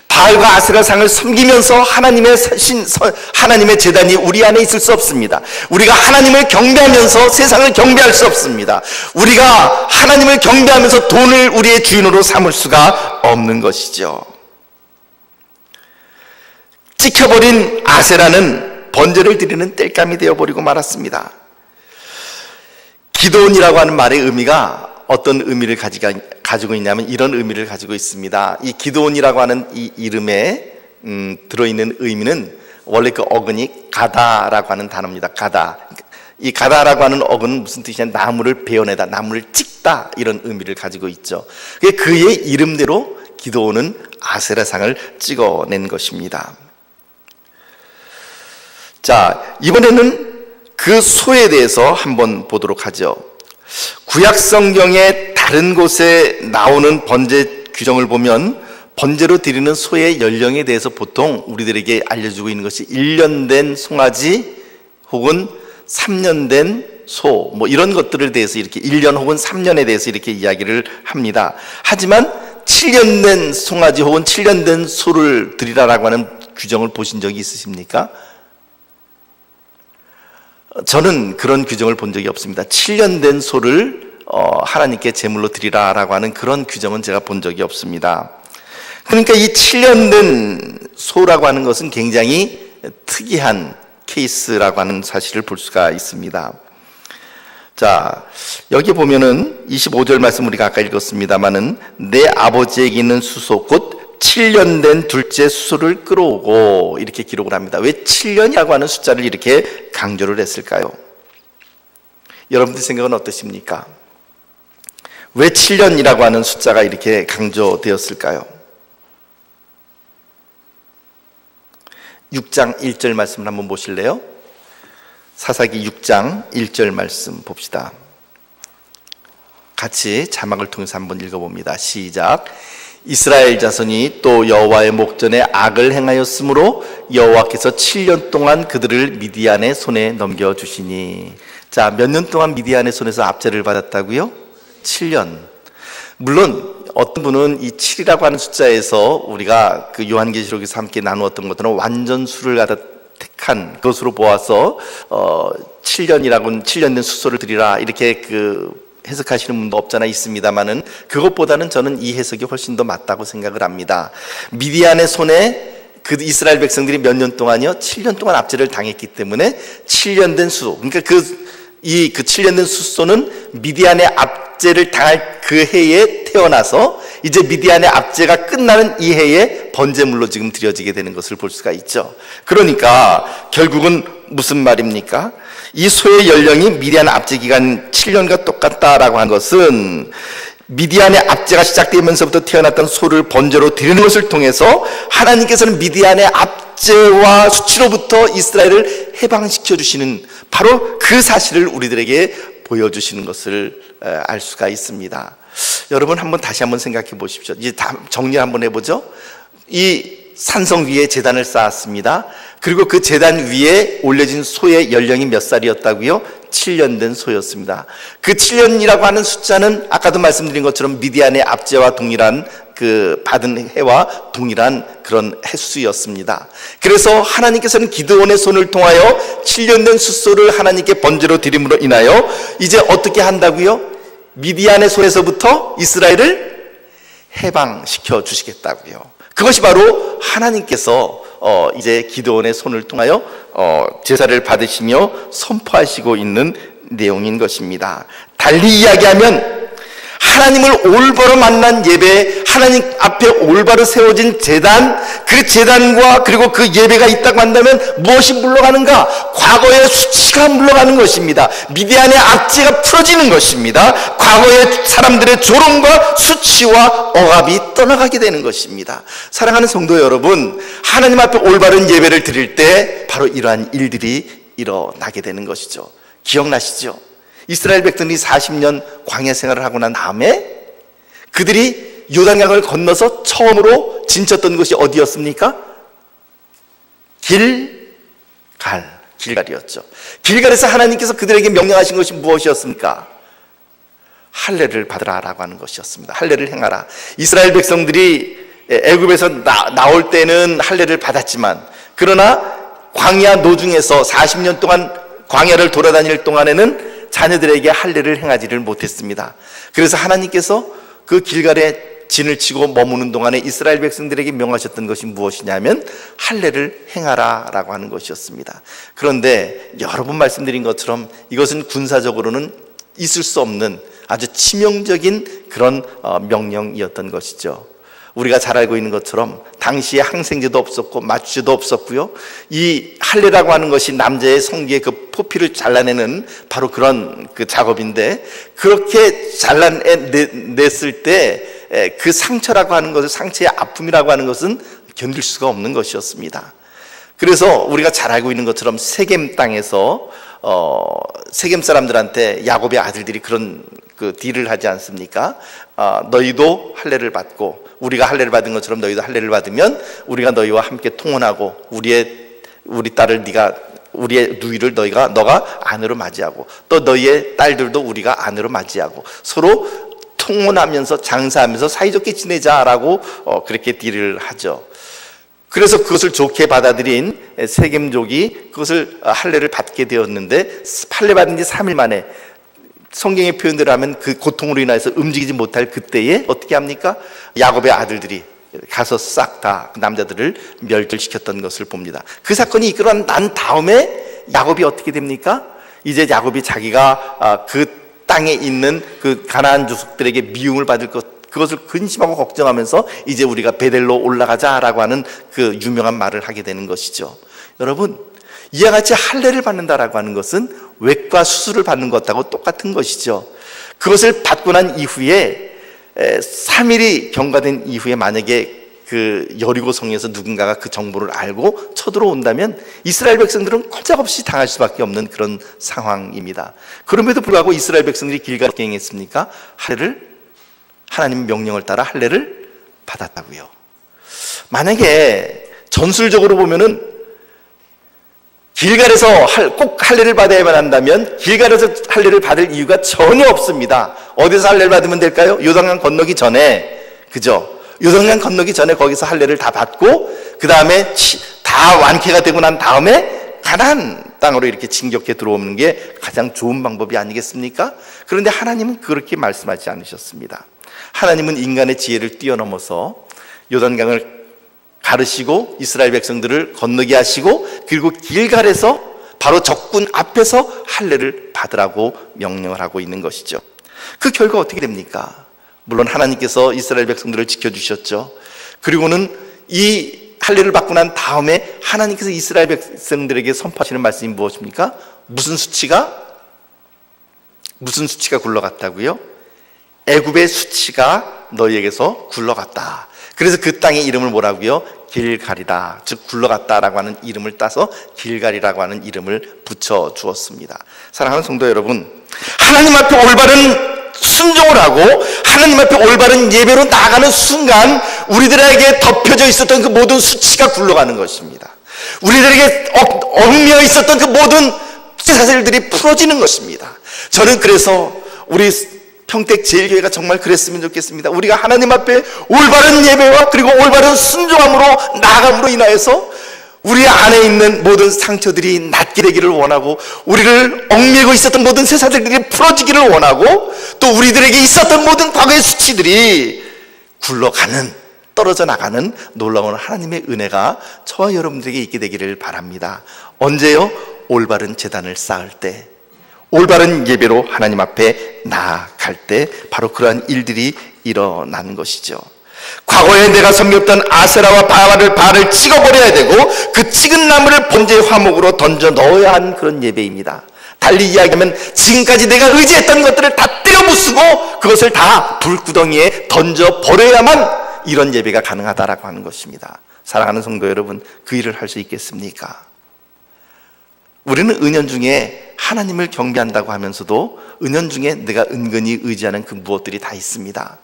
바알과 아세라상을 섬기면서 하나님의 제단이 우리 안에 있을 수 없습니다. 우리가 하나님을 경배하면서 세상을 경배할 수 없습니다. 우리가 하나님을 경배하면서 돈을 우리의 주인으로 삼을 수가 없는 것이죠. 찍혀버린 아세라는 번제를 드리는 땔감이 되어버리고 말았습니다. 기도원이라고 하는 말의 의미가 어떤 의미를 가지고 있냐면 이런 의미를 가지고 있습니다. 이 기도원이라고 하는 이 이름에 들어있는 의미는 원래 그 어근이 가다라고 하는 단어입니다. 가다. 이 가다라고 하는 어근은 무슨 뜻이냐? 나무를 베어내다, 나무를 찍다, 이런 의미를 가지고 있죠. 그의 이름대로 기드온은 아세라상을 찍어낸 것입니다. 자, 이번에는 그 소에 대해서 한번 보도록 하죠. 구약 성경의 다른 곳에 나오는 번제 규정을 보면 번제로 드리는 소의 연령에 대해서 보통 우리들에게 알려주고 있는 것이 1년 된 송아지 혹은 3년 된 소, 뭐 이런 것들에 대해서 이렇게 1년 혹은 3년에 대해서 이렇게 이야기를 합니다. 하지만 7년 된 송아지 혹은 7년 된 소를 드리라라고 하는 규정을 보신 적이 있으십니까? 저는 그런 규정을 본 적이 없습니다. 7년 된 소를 하나님께 제물로 드리라라고 하는 그런 규정은 제가 본 적이 없습니다. 그러니까 이 7년 된 소라고 하는 것은 굉장히 특이한 케이스라고 하는 사실을 볼 수가 있습니다. 자, 여기 보면은 25절 말씀 우리가 아까 읽었습니다마는 내 아버지에게 있는 수소 곧 7년 된 둘째 수소를 끌어오고 이렇게 기록을 합니다. 왜 7년이라고 하는 숫자를 이렇게 강조를 했을까요? 여러분들 생각은 어떠십니까? 왜 7년이라고 하는 숫자가 이렇게 강조되었을까요? 6장 1절 말씀을 한번 보실래요? 사사기 6장 1절 말씀 봅시다. 같이 자막을 통해서 한번 읽어봅니다. 시작. 이스라엘 자손이 또 여호와의 목전에 악을 행하였으므로 여호와께서 7년 동안 그들을 미디안의 손에 넘겨주시니. 자, 몇 년 동안 미디안의 손에서 압제를 받았다고요? 7년. 물론 어떤 분은 이 7이라고 하는 숫자에서 우리가 그 요한계시록에서 함께 나누었던 것들은 완전수를 갖다 택한 것으로 보아서 7년이라고는 7년 된 수소를 드리라 이렇게 해석하시는 분도 없잖아 있습니다만은 그것보다는 저는 이 해석이 훨씬 더 맞다고 생각을 합니다. 미디안의 손에 그 이스라엘 백성들이 몇 년 동안이요? 7년 동안 압제를 당했기 때문에 7년 된 수소, 그러니까 그 7년 된 수소는 미디안의 압제를 당할 그 해에 태어나서 이제 미디안의 압제가 끝나는 이 해에 번제물로 지금 드려지게 되는 것을 볼 수가 있죠. 그러니까 결국은 무슨 말입니까? 이 소의 연령이 미디안 압제 기간 7년과 똑같다라고 한 것은 미디안의 압제가 시작되면서부터 태어났던 소를 번제로 드리는 것을 통해서 하나님께서는 미디안의 압제와 수치로부터 이스라엘을 해방시켜 주시는 바로 그 사실을 우리들에게 보여주시는 것을 알 수가 있습니다. 여러분 다시 한번 생각해 보십시오. 이제 다 정리 한번 해보죠. 이 산성 위에 제단을 쌓았습니다. 그리고 그 제단 위에 올려진 소의 연령이 몇 살이었다고요? 7년 된 소였습니다. 그 7년이라고 하는 숫자는 아까도 말씀드린 것처럼 미디안의 압제와 동일한 받은 해와 동일한 그런 횟수였습니다. 그래서 하나님께서는 기드온의 손을 통하여 7년 된 숫소를 하나님께 번제로 드림으로 인하여 이제 어떻게 한다고요? 미디안의 손에서부터 이스라엘을 해방시켜 주시겠다고요. 그것이 바로 하나님께서 이제 기드온의 손을 통하여 제사를 받으시며 선포하시고 있는 내용인 것입니다. 달리 이야기하면 하나님을 올바로 만난 예배, 하나님 앞에 올바로 세워진 제단, 그 제단과 그리고 그 예배가 있다고 한다면 무엇이 물러가는가? 과거의 수치가 물러가는 것입니다. 미디안의 압제가 풀어지는 것입니다. 과거의 사람들의 조롱과 수치와 억압이 떠나가게 되는 것입니다. 사랑하는 성도 여러분, 하나님 앞에 올바른 예배를 드릴 때 바로 이러한 일들이 일어나게 되는 것이죠. 기억나시죠? 이스라엘 백성들이 40년 광야 생활을 하고 난 다음에 그들이 요단강을 건너서 처음으로 진쳤던 곳이 어디였습니까? 길갈이었죠. 길갈에서 하나님께서 그들에게 명령하신 것이 무엇이었습니까? 할례를 받으라라고 하는 것이었습니다. 할례를 행하라. 이스라엘 백성들이 애굽에서 나올 때는 할례를 받았지만 그러나 광야 노중에서 40년 동안 광야를 돌아다닐 동안에는 자녀들에게 할례를 행하지를 못했습니다. 그래서 하나님께서 그 길갈에 진을 치고 머무는 동안에 이스라엘 백성들에게 명하셨던 것이 무엇이냐면 할례를 행하라라고 하는 것이었습니다. 그런데 여러 번 말씀드린 것처럼 이것은 군사적으로는 있을 수 없는 아주 치명적인 그런 명령이었던 것이죠. 우리가 잘 알고 있는 것처럼 당시에 항생제도 없었고 마취제도 없었고요. 이 할례라고 하는 것이 남자의 성기의 그 포피를 잘라내는 바로 그런 그 작업인데 그렇게 잘라냈을 때 그 상처라고 하는 것을, 상처의 아픔이라고 하는 것은 견딜 수가 없는 것이었습니다. 그래서 우리가 잘 알고 있는 것처럼 세겜 땅에서 세겜 사람들한테 야곱의 아들들이 그런 그 딜을 하지 않습니까? 너희도 할례를 받고 우리가 할례를 받은 것처럼 너희도 할례를 받으면 우리가 너희와 함께 통혼하고 우리 딸을 우리의 누이를 너가 아내로 맞이하고 또 너희의 딸들도 우리가 아내로 맞이하고 서로 통혼하면서 장사하면서 사이좋게 지내자라고 그렇게 딜을 하죠. 그래서 그것을 좋게 받아들인 세겜족이 그것을 할례를 받게 되었는데, 할례 받은 지 3일 만에 성경의 표현대로 하면 그 고통으로 인해서 움직이지 못할 그때에 어떻게 합니까? 야곱의 아들들이 가서 싹 다 남자들을 멸절시켰던 것을 봅니다. 그 사건이 일어난 다음에 야곱이 어떻게 됩니까? 이제 야곱이 자기가 그 땅에 있는 그 가나안 족속들에게 미움을 받을 그것을 근심하고 걱정하면서 이제 우리가 베델로 올라가자라고 하는 그 유명한 말을 하게 되는 것이죠. 여러분, 이와 같이 할례를 받는다라고 하는 것은 외과 수술을 받는 것하고 똑같은 것이죠. 그것을 받고 난 이후에 3일이 경과된 이후에 만약에 그 여리고성에서 누군가가 그 정보를 알고 쳐들어온다면 이스라엘 백성들은 꼼짝없이 당할 수밖에 없는 그런 상황입니다. 그럼에도 불구하고 이스라엘 백성들이 길가에 어떻게 행했습니까? 하나님 명령을 따라 할례를 받았다고요. 만약에 전술적으로 보면은 길갈에서 꼭 할례를 받아야만 한다면 길갈에서 할례를 받을 이유가 전혀 없습니다. 어디서 할례를 받으면 될까요? 요단강 건너기 전에, 그죠? 요단강 건너기 전에 거기서 할례를 다 받고 그 다음에 다 완쾌가 되고 난 다음에 가나안 땅으로 이렇게 진격해 들어오는 게 가장 좋은 방법이 아니겠습니까? 그런데 하나님은 그렇게 말씀하지 않으셨습니다. 하나님은 인간의 지혜를 뛰어넘어서 요단강을 가르시고 이스라엘 백성들을 건너게 하시고 그리고 길갈에서 바로 적군 앞에서 할례를 받으라고 명령을 하고 있는 것이죠. 그 결과 어떻게 됩니까? 물론 하나님께서 이스라엘 백성들을 지켜주셨죠. 그리고는 이 할례를 받고 난 다음에 하나님께서 이스라엘 백성들에게 선포하시는 말씀이 무엇입니까? 무슨 수치가 굴러갔다고요? 애굽의 수치가 너희에게서 굴러갔다. 그래서 그 땅의 이름을 뭐라고요? 길갈이다. 즉 굴러갔다라고 하는 이름을 따서 길갈이라고 하는 이름을 붙여 주었습니다. 사랑하는 성도 여러분, 하나님 앞에 올바른 순종을 하고 하나님 앞에 올바른 예배로 나아가는 순간 우리들에게 덮여져 있었던 그 모든 수치가 굴러가는 것입니다. 우리들에게 얽매여 있었던 그 모든 사실들이 풀어지는 것입니다. 저는 그래서 우리 평택제일교회가 정말 그랬으면 좋겠습니다. 우리가 하나님 앞에 올바른 예배와 그리고 올바른 순종함으로 나아감으로 인하여서 우리 안에 있는 모든 상처들이 낫게 되기를 원하고 우리를 얽매고 있었던 모든 쇠사슬들이 풀어지기를 원하고 또 우리들에게 있었던 모든 과거의 수치들이 굴러가는, 떨어져 나가는 놀라운 하나님의 은혜가 저와 여러분들에게 있게 되기를 바랍니다. 언제요? 올바른 제단을 쌓을 때, 올바른 예배로 하나님 앞에 나아갈 때 바로 그러한 일들이 일어나는 것이죠. 과거에 내가 섬겼던 아세라와 바알을 찍어버려야 되고 그 찍은 나무를 번제의 화목으로 던져 넣어야 하는 그런 예배입니다. 달리 이야기하면 지금까지 내가 의지했던 것들을 다 때려 부수고 그것을 다 불구덩이에 던져 버려야만 이런 예배가 가능하다라고 하는 것입니다. 사랑하는 성도 여러분, 그 일을 할 수 있겠습니까? 우리는 은연중에 하나님을 경배한다고 하면서도 은연중에 내가 은근히 의지하는 그 무엇들이 다 있습니다.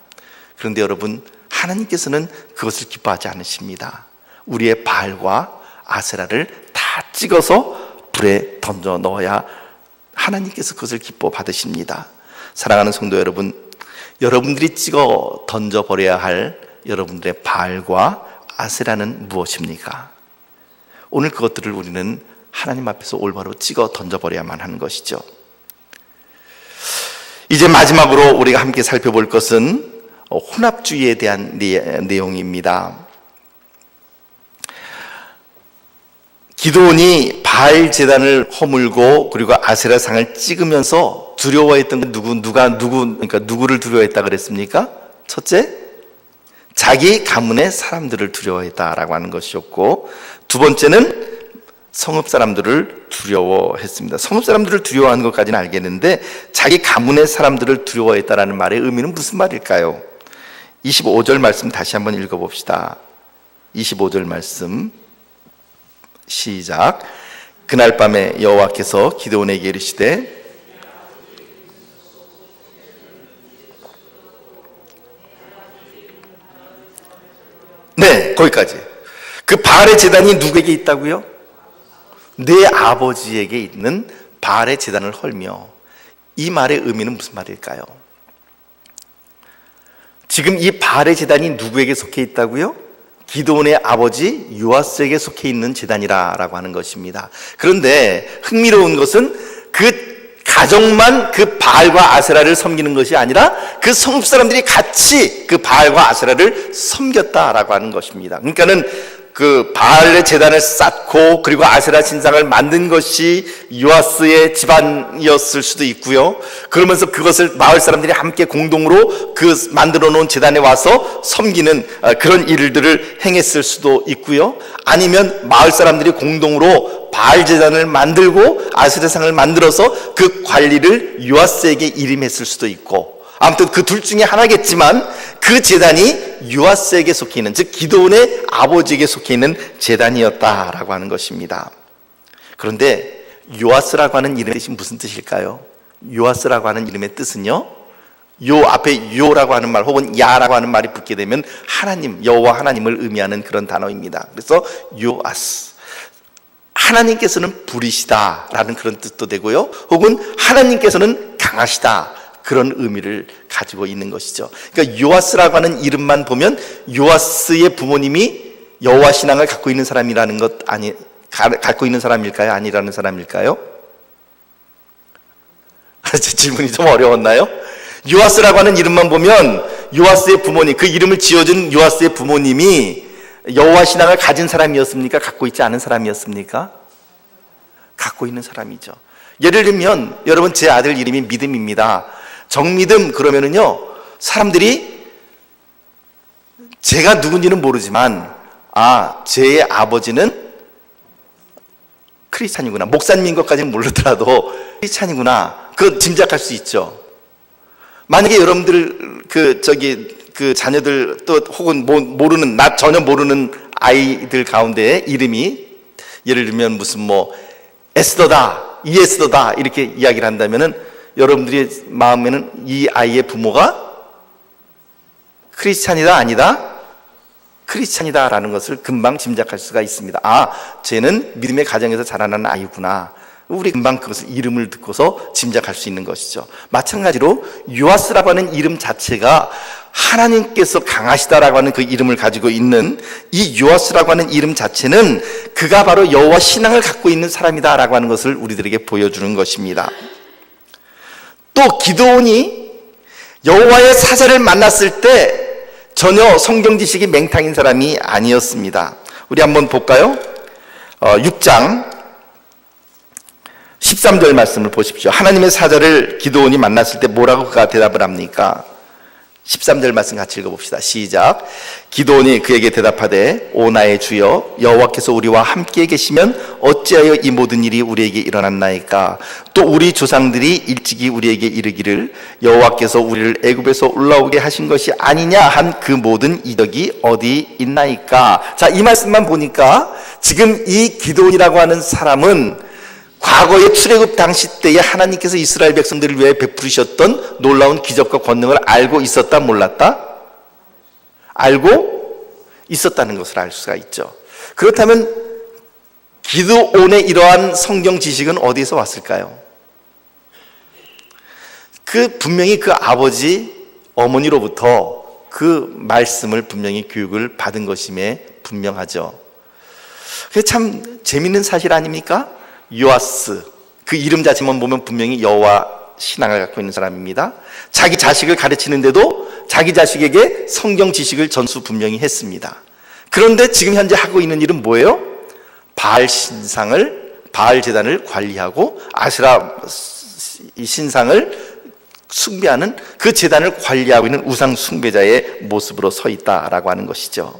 그런데 여러분, 하나님께서는 그것을 기뻐하지 않으십니다. 우리의 바알과 아세라를 다 찍어서 불에 던져 넣어야 하나님께서 그것을 기뻐 받으십니다. 사랑하는 성도 여러분, 여러분들이 찍어 던져 버려야 할 여러분들의 바알과 아세라는 무엇입니까? 오늘 그것들을 우리는 하나님 앞에서 올바로 찍어 던져버려야만 하는 것이죠. 이제 마지막으로 우리가 함께 살펴볼 것은 혼합주의에 대한 내용입니다. 기드온이 바알 제단을 허물고 그리고 아세라 상을 찍으면서 두려워했던 그러니까 누구를 두려워했다 그랬습니까? 첫째, 자기 가문의 사람들을 두려워했다라고 하는 것이었고, 두 번째는 성읍 사람들을 두려워했습니다. 성읍 사람들을 두려워하는 것까지는 알겠는데 자기 가문의 사람들을 두려워했다라는 말의 의미는 무슨 말일까요? 25절 말씀 다시 한번 읽어봅시다. 25절 말씀 시작. 그날 밤에 여호와께서 기드온에게 이르시되 네, 거기까지. 그 바알의 제단이 누구에게 있다고요? 내 아버지에게 있는 바알의 제단을 헐며. 이 말의 의미는 무슨 말일까요? 지금 이 바알의 제단이 누구에게 속해 있다고요? 기드온의 아버지 요아스에게 속해 있는 제단이라고 하는 것입니다. 그런데 흥미로운 것은 그 가정만 그 바알과 아세라를 섬기는 것이 아니라 그 성읍 사람들이 같이 그 바알과 아세라를 섬겼다라고 하는 것입니다. 그러니까는 그 바알의 제단을 쌓고 그리고 아세라 신상을 만든 것이 요아스의 집안이었을 수도 있고요. 그러면서 그것을 마을 사람들이 함께 공동으로 그 만들어 놓은 제단에 와서 섬기는 그런 일들을 행했을 수도 있고요. 아니면 마을 사람들이 공동으로 바알 제단을 만들고 아세라상을 만들어서 그 관리를 요아스에게 일임했을 수도 있고, 아무튼 그 둘 중에 하나겠지만 그 제단이 요아스에게 속해 있는, 즉 기드온의 아버지에게 속해 있는 제단이었다라고 하는 것입니다. 그런데 요아스라고 하는 이름의 뜻이 무슨 뜻일까요? 요아스라고 하는 이름의 뜻은요, 요 앞에 요라고 하는 말 혹은 야라고 하는 말이 붙게 되면 하나님, 여호와 하나님을 의미하는 그런 단어입니다. 그래서 요아스, 하나님께서는 부리시다라는 그런 뜻도 되고요, 혹은 하나님께서는 강하시다, 그런 의미를 가지고 있는 것이죠. 그러니까 요아스라고 하는 이름만 보면 요아스의 부모님이 여호와 신앙을 갖고 있는 사람이라는 것 갖고 있는 사람일까요? 아니라는 사람일까요? 제 질문이 좀 어려웠나요? 요아스라고 하는 이름만 보면 요아스의 부모님, 그 이름을 지어준 요아스의 부모님이 여호와 신앙을 가진 사람이었습니까? 갖고 있지 않은 사람이었습니까? 갖고 있는 사람이죠. 예를 들면 여러분, 제 아들 이름이 믿음입니다. 정믿음 그러면은요, 사람들이 제가 누군지는 모르지만 제 아버지는 크리스찬이구나, 목사님인 것까지는 모르더라도 크리스찬이구나, 그거 짐작할 수 있죠. 만약에 여러분들 그 자녀들 또 혹은 모르는, 나 전혀 모르는 아이들 가운데 이름이 예를 들면 무슨 에스더다, 이에스더다 이렇게 이야기를 한다면은 여러분들의 마음에는 이 아이의 부모가 크리스찬이다, 아니다? 크리스찬이다 라는 것을 금방 짐작할 수가 있습니다. 쟤는 믿음의 가정에서 자라나는 아이구나, 우리 금방 그것을 이름을 듣고서 짐작할 수 있는 것이죠. 마찬가지로 요아스라고 하는 이름 자체가 하나님께서 강하시다라고 하는 그 이름을 가지고 있는 이 요아스라고 하는 이름 자체는 그가 바로 여호와 신앙을 갖고 있는 사람이다라고 하는 것을 우리들에게 보여주는 것입니다. 또 기드온이 여호와의 사자를 만났을 때 전혀 성경 지식이 맹탕인 사람이 아니었습니다. 우리 한번 볼까요? 6장 13절 말씀을 보십시오. 하나님의 사자를 기드온이 만났을 때 뭐라고 그가 대답을 합니까? 13절 말씀 같이 읽어봅시다. 시작. 기드온이 그에게 대답하되 오 나의 주여, 여호와께서 우리와 함께 계시면 어찌하여 이 모든 일이 우리에게 일어났나이까? 또 우리 조상들이 일찍이 우리에게 이르기를 여호와께서 우리를 애굽에서 올라오게 하신 것이 아니냐 한 그 모든 이적이 어디 있나이까? 자, 이 말씀만 보니까 지금 이 기드온이라고 하는 사람은 과거의 출애굽 당시 때에 하나님께서 이스라엘 백성들을 위해 베푸시었던 놀라운 기적과 권능을 알고 있었다, 몰랐다? 알고 있었다는 것을 알 수가 있죠. 그렇다면 기드온의 이러한 성경 지식은 어디에서 왔을까요? 분명히 그 아버지, 어머니로부터 그 말씀을 분명히 교육을 받은 것임에 분명하죠. 그게 참 재밌는 사실 아닙니까? 요아스, 그 이름 자체만 보면 분명히 여호와 신앙을 갖고 있는 사람입니다. 자기 자식을 가르치는데도 자기 자식에게 성경 지식을 전수 분명히 했습니다. 그런데 지금 현재 하고 있는 일은 뭐예요? 바알 제단을 관리하고 아세라 신상을 숭배하는 그 제단을 관리하고 있는 우상 숭배자의 모습으로 서 있다라고 하는 것이죠.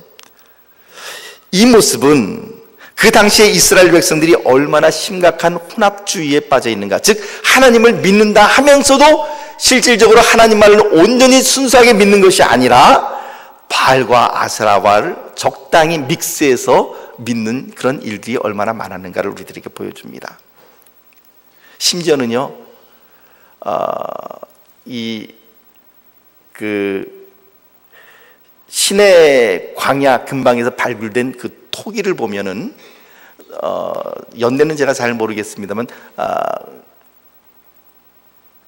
이 모습은 그 당시에 이스라엘 백성들이 얼마나 심각한 혼합주의에 빠져 있는가, 즉 하나님을 믿는다 하면서도 실질적으로 하나님 말을 온전히 순수하게 믿는 것이 아니라 바알과 아세라와를 적당히 믹스해서 믿는 그런 일들이 얼마나 많았는가를 우리들에게 보여줍니다. 심지어는요, 시내 광야 근방에서 발굴된 그 토기를 보면은, 연대는 제가 잘 모르겠습니다만,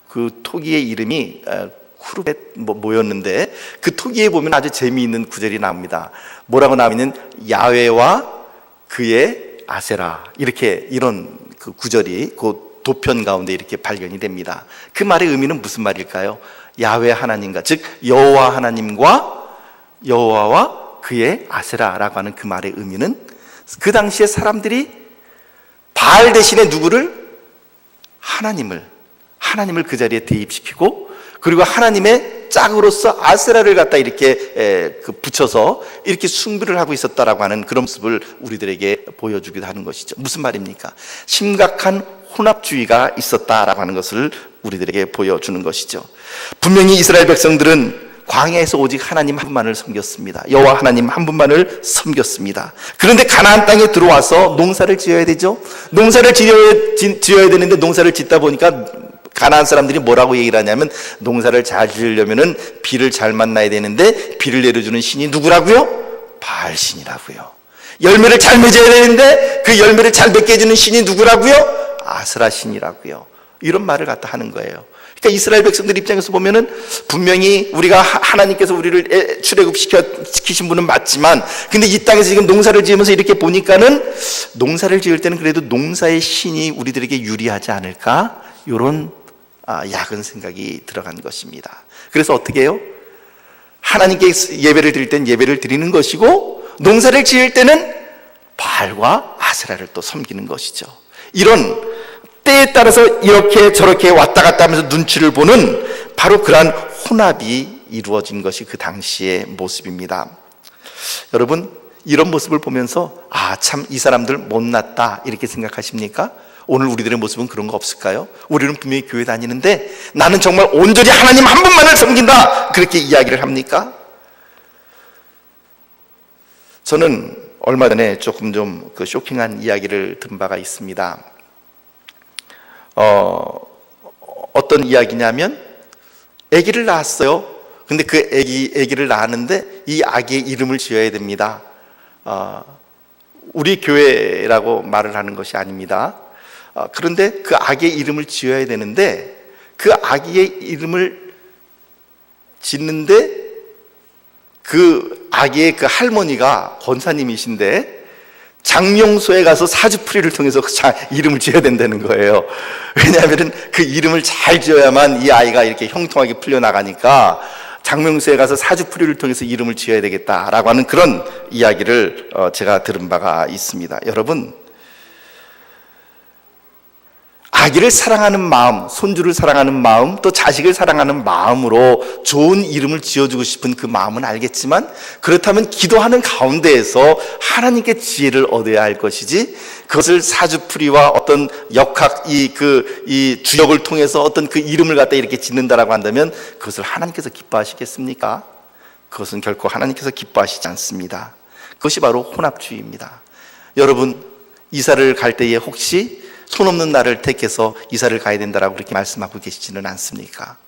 그 토기의 이름이 쿠르벳 뭐였는데, 그 토기에 보면 아주 재미있는 구절이 나옵니다. 뭐라고 나오면 야훼와 그의 아세라, 이런 그 구절이 그 도편 가운데 이렇게 발견이 됩니다. 그 말의 의미는 무슨 말일까요? 야훼 하나님과, 즉 여호와 하나님과 여호와와 그의 아세라라고 하는 그 말의 의미는, 그 당시에 사람들이 바알 대신에 누구를? 하나님을 그 자리에 대입시키고, 그리고 하나님의 짝으로서 아세라를 갖다 이렇게 붙여서 이렇게 숭배를 하고 있었다라고 하는 그런 모습을 우리들에게 보여주기도 하는 것이죠. 무슨 말입니까? 심각한 혼합주의가 있었다라고 하는 것을 우리들에게 보여주는 것이죠. 분명히 이스라엘 백성들은 광야에서 오직 하나님 한 분만을 섬겼습니다. 여호와 하나님 한 분만을 섬겼습니다. 그런데 가나안 땅에 들어와서 농사를 지어야 되죠. 농사를 지어야 되는데, 농사를 짓다 보니까 가나안 사람들이 뭐라고 얘기를 하냐면, 농사를 잘 지으려면은 비를 잘 만나야 되는데, 비를 내려주는 신이 누구라고요? 바알 신이라고요. 열매를 잘 맺어야 되는데 그 열매를 잘 맺게 해주는 신이 누구라고요? 아스라 신이라고요. 이런 말을 갖다 하는 거예요. 그러니까 이스라엘 백성들 입장에서 보면은 분명히 우리가 하나님께서 우리를 출애굽시키신 분은 맞지만, 근데 이 땅에서 지금 농사를 지으면서 이렇게 보니까는 농사를 지을 때는 그래도 농사의 신이 우리들에게 유리하지 않을까, 이런 야근 생각이 들어간 것입니다. 그래서 어떻게 해요? 하나님께 예배를 드릴 땐 예배를 드리는 것이고, 농사를 지을 때는 바알과 아세라를 또 섬기는 것이죠. 이런 때에 따라서 이렇게 저렇게 왔다 갔다 하면서 눈치를 보는 바로 그러한 혼합이 이루어진 것이 그 당시의 모습입니다. 여러분, 이런 모습을 보면서 참 이 사람들 못났다 이렇게 생각하십니까? 오늘 우리들의 모습은 그런 거 없을까요? 우리는 분명히 교회 다니는데 나는 정말 온전히 하나님 한 분만을 섬긴다, 그렇게 이야기를 합니까? 저는 얼마 전에 조금 좀 쇼킹한 이야기를 들은 바가 있습니다. 어떤 이야기냐면, 아기를 낳았어요. 근데 그 아기를 낳았는데 이 아기의 이름을 지어야 됩니다. 우리 교회라고 말을 하는 것이 아닙니다. 그런데 그 아기의 이름을 지어야 되는데, 그 아기의 이름을 짓는데 그 아기의 그 할머니가 권사님이신데 장명소에 가서 사주풀이를 통해서 이름을 지어야 된다는 거예요. 왜냐하면 그 이름을 잘 지어야만 이 아이가 이렇게 형통하게 풀려나가니까 장명소에 가서 사주풀이를 통해서 이름을 지어야 되겠다라고 하는 그런 이야기를 제가 들은 바가 있습니다. 여러분, 아기를 사랑하는 마음, 손주를 사랑하는 마음, 또 자식을 사랑하는 마음으로 좋은 이름을 지어주고 싶은 그 마음은 알겠지만, 그렇다면 기도하는 가운데에서 하나님께 지혜를 얻어야 할 것이지, 그것을 사주풀이와 어떤 역학 이 주역을 통해서 어떤 그 이름을 갖다 이렇게 짓는다라고 한다면 그것을 하나님께서 기뻐하시겠습니까? 그것은 결코 하나님께서 기뻐하시지 않습니다. 그것이 바로 혼합주의입니다. 여러분, 이사를 갈 때에 혹시 손 없는 날을 택해서 이사를 가야 된다라고 그렇게 말씀하고 계시지는 않습니까?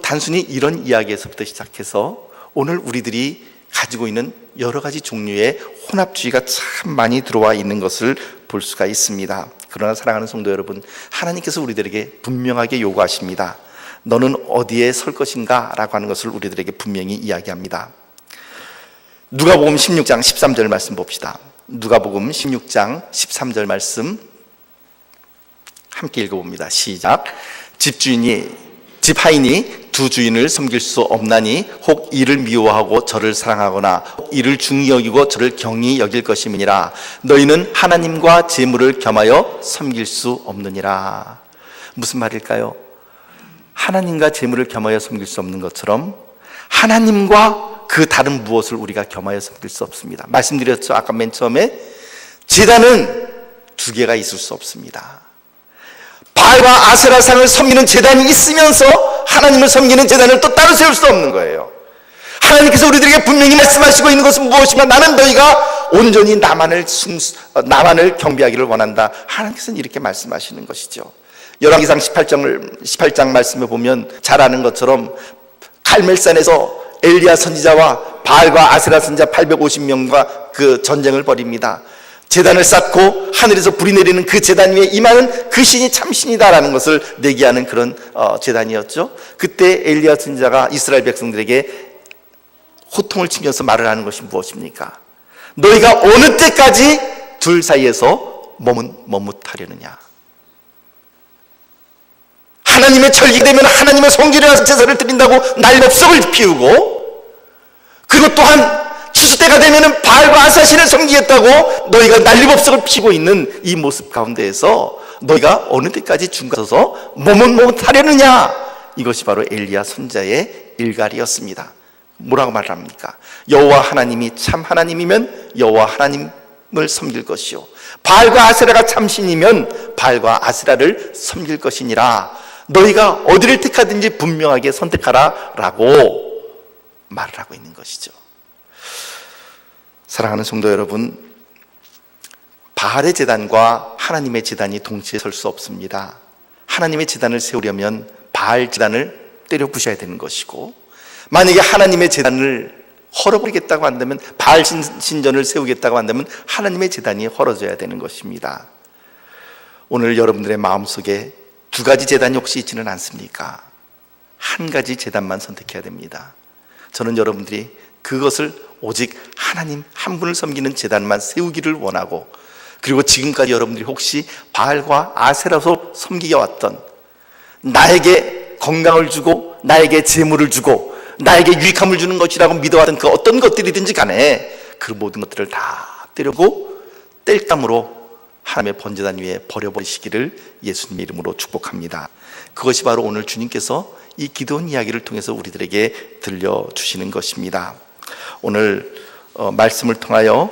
단순히 이런 이야기에서부터 시작해서 오늘 우리들이 가지고 있는 여러 가지 종류의 혼합주의가 참 많이 들어와 있는 것을 볼 수가 있습니다. 그러나 사랑하는 성도 여러분, 하나님께서 우리들에게 분명하게 요구하십니다. 너는 어디에 설 것인가? 라고 하는 것을 우리들에게 분명히 이야기합니다. 누가복음 16장 13절 말씀 봅시다. 누가복음 16장 13절 말씀 함께 읽어봅니다. 시작. 집 하인이 두 주인을 섬길 수 없나니 혹 이를 미워하고 저를 사랑하거나 혹 이를 중히 여기고 저를 경히 여길 것임이니라. 너희는 하나님과 재물을 겸하여 섬길 수 없느니라. 무슨 말일까요? 하나님과 재물을 겸하여 섬길 수 없는 것처럼 하나님과 그 다른 무엇을 우리가 겸하여 섬길 수 없습니다. 말씀드렸죠, 아까 맨 처음에. 제단은 두 개가 있을 수 없습니다. 바알과 아세라상을 섬기는 제단이 있으면서 하나님을 섬기는 제단을 또 따로 세울 수 없는 거예요. 하나님께서 우리들에게 분명히 말씀하시고 있는 것은 무엇이면 나는 너희가 온전히 나만을 경배하기를 원한다. 하나님께서는 이렇게 말씀하시는 것이죠. 열왕기상 18장 말씀에 보면 잘 아는 것처럼 갈멜산에서 엘리야 선지자와 바알과 아세라 선지자 850명과 그 전쟁을 벌입니다. 제단을 쌓고 하늘에서 불이 내리는 그 제단 위에 임하는 그 신이 참신이다라는 것을 내기하는 그런 제단이었죠. 그때 엘리야 선지자가 이스라엘 백성들에게 호통을 치면서 말을 하는 것이 무엇입니까? 너희가 어느 때까지 둘 사이에서 머뭇하려느냐? 하나님의 절기가 되면 하나님의 성전에 와서 제사를 드린다고 난립석을 피우고, 그리고 또한 추수 때가 되면 바알과 아사신을 섬기겠다고 너희가 난립업석을 피우고 있는 이 모습 가운데에서 너희가 어느 때까지 중가서서 머뭇하려느냐? 이것이 바로 엘리야 선지자의 일갈이었습니다. 뭐라고 말합니까? 여호와 하나님이 참 하나님이면 여호와 하나님을 섬길 것이요, 바알과 아세라가 참신이면 바알과 아세라를 섬길 것이니라. 너희가 어디를 택하든지 분명하게 선택하라 라고 말을 하고 있는 것이죠. 사랑하는 성도 여러분, 바알의 제단과 하나님의 제단이 동시에 설 수 없습니다. 하나님의 제단을 세우려면 바알 제단을 때려 부셔야 되는 것이고, 만약에 하나님의 제단을 헐어버리겠다고 한다면, 바알 신전을 세우겠다고 한다면 하나님의 제단이 헐어져야 되는 것입니다. 오늘 여러분들의 마음속에 두 가지 제단이 혹시 있지는 않습니까? 한 가지 제단만 선택해야 됩니다. 저는 여러분들이 그것을 오직 하나님 한 분을 섬기는 제단만 세우기를 원하고, 그리고 지금까지 여러분들이 혹시 바알과 아세라로 섬기게 왔던, 나에게 건강을 주고 나에게 재물을 주고 나에게 유익함을 주는 것이라고 믿어왔던 그 어떤 것들이든지 간에 그 모든 것들을 다 때려고 땔감으로 하나님의 번제단 위에 버려버리시기를 예수님의 이름으로 축복합니다. 그것이 바로 오늘 주님께서 이 기도원 이야기를 통해서 우리들에게 들려주시는 것입니다. 오늘 말씀을 통하여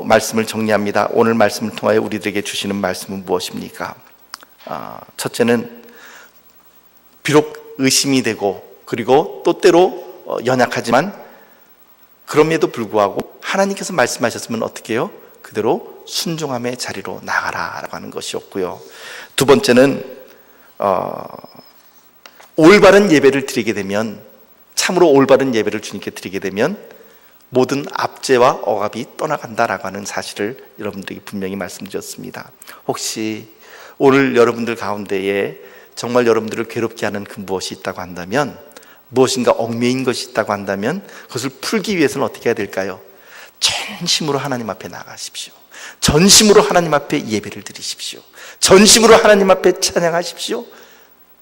말씀을 정리합니다. 오늘 말씀을 통하여 우리들에게 주시는 말씀은 무엇입니까? 첫째는 비록 의심이 되고, 그리고 또 때로 연약하지만 그럼에도 불구하고 하나님께서 말씀하셨으면 어떻게 해요? 그대로 순종함의 자리로 나가라 라고 하는 것이었고요. 두 번째는 올바른 예배를 드리게 되면, 참으로 올바른 예배를 주님께 드리게 되면 모든 압제와 억압이 떠나간다라고 하는 사실을 여러분들에게 분명히 말씀드렸습니다. 혹시 오늘 여러분들 가운데에 정말 여러분들을 괴롭게 하는 그 무엇이 있다고 한다면, 무엇인가 얽매인 것이 있다고 한다면 그것을 풀기 위해서는 어떻게 해야 될까요? 전심으로 하나님 앞에 나가십시오. 전심으로 하나님 앞에 예배를 드리십시오. 전심으로 하나님 앞에 찬양하십시오.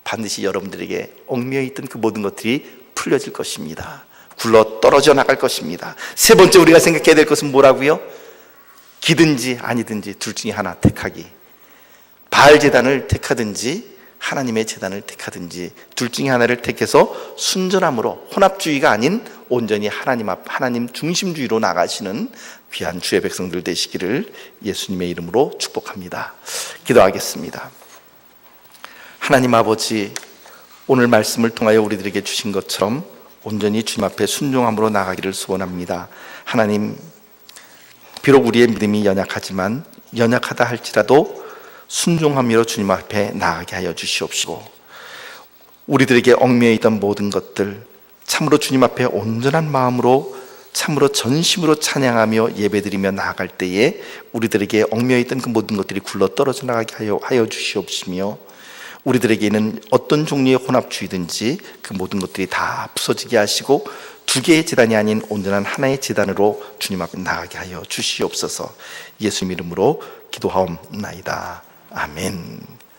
반드시 여러분들에게 얽매여있던 그 모든 것들이 풀려질 것입니다. 굴러 떨어져 나갈 것입니다. 세 번째 우리가 생각해야 될 것은 뭐라고요? 기든지 아니든지 둘 중에 하나 택하기. 바알 제단을 택하든지 하나님의 제단을 택하든지 둘 중에 하나를 택해서 순전함으로, 혼합주의가 아닌 온전히 하나님 중심주의로 나가시는 귀한 주의 백성들 되시기를 예수님의 이름으로 축복합니다. 기도하겠습니다. 하나님 아버지, 오늘 말씀을 통하여 우리들에게 주신 것처럼 온전히 주님 앞에 순종함으로 나가기를 소원합니다. 하나님, 비록 우리의 믿음이 연약하지만 연약하다 할지라도 순종함으로 주님 앞에 나가게 하여 주시옵시고, 우리들에게 얽매여 있던 모든 것들 참으로 주님 앞에 온전한 마음으로 참으로 전심으로 찬양하며 예배드리며 나아갈 때에 우리들에게 얽매여 있던 그 모든 것들이 굴러 떨어져 나가게 하여 주시옵시며, 우리들에게는 어떤 종류의 혼합주의든지 그 모든 것들이 다 부서지게 하시고 두 개의 제단이 아닌 온전한 하나의 제단으로 주님 앞에 나가게 하여 주시옵소서. 예수님 이름으로 기도하옵나이다. 아멘.